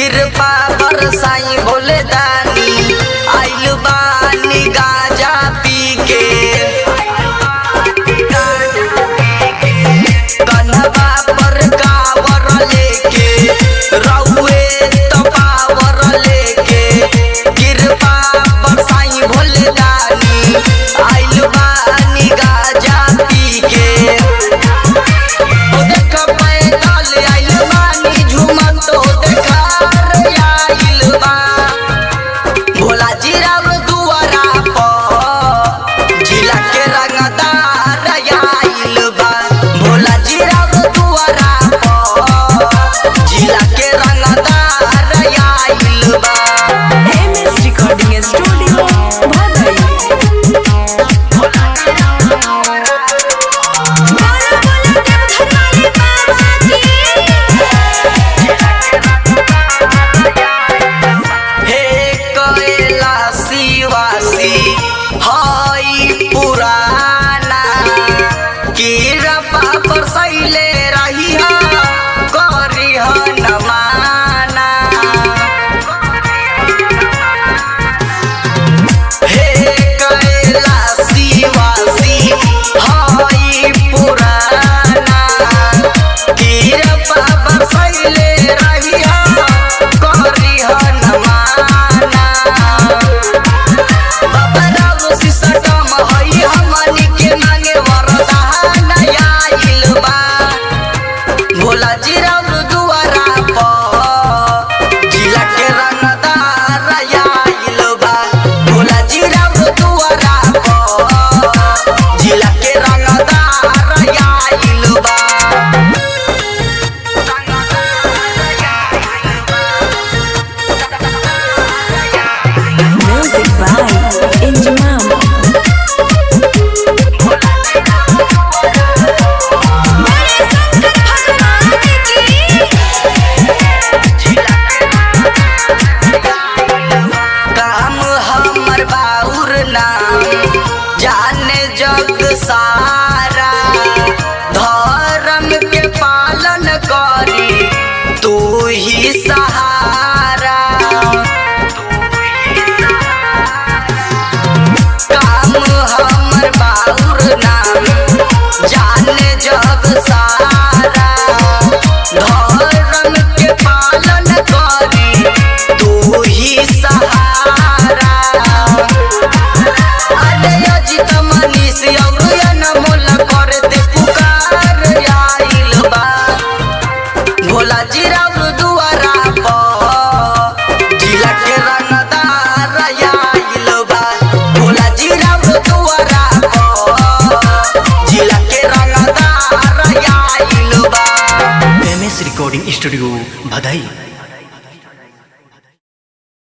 कृपा बरसाई भोले दानी आइल बानी गाजा पी के कन्हवा पर कावर लेके रउए तो पावर लेके कृपा बरसाई भोले दानी आइल बानी गाजा पी के जग सारा धर्म के पालन करी तू ही सहारा काम हमर बाउर नाम जाने जग सारा धर्म के पालन करी तू ही सहारा भोला जी राउर दुआरा पर जिला के रंगदार आइल बा भोला जी राउर दुआरा पर जिला के रंगदार आइल बा। MS recording studio Bhadai.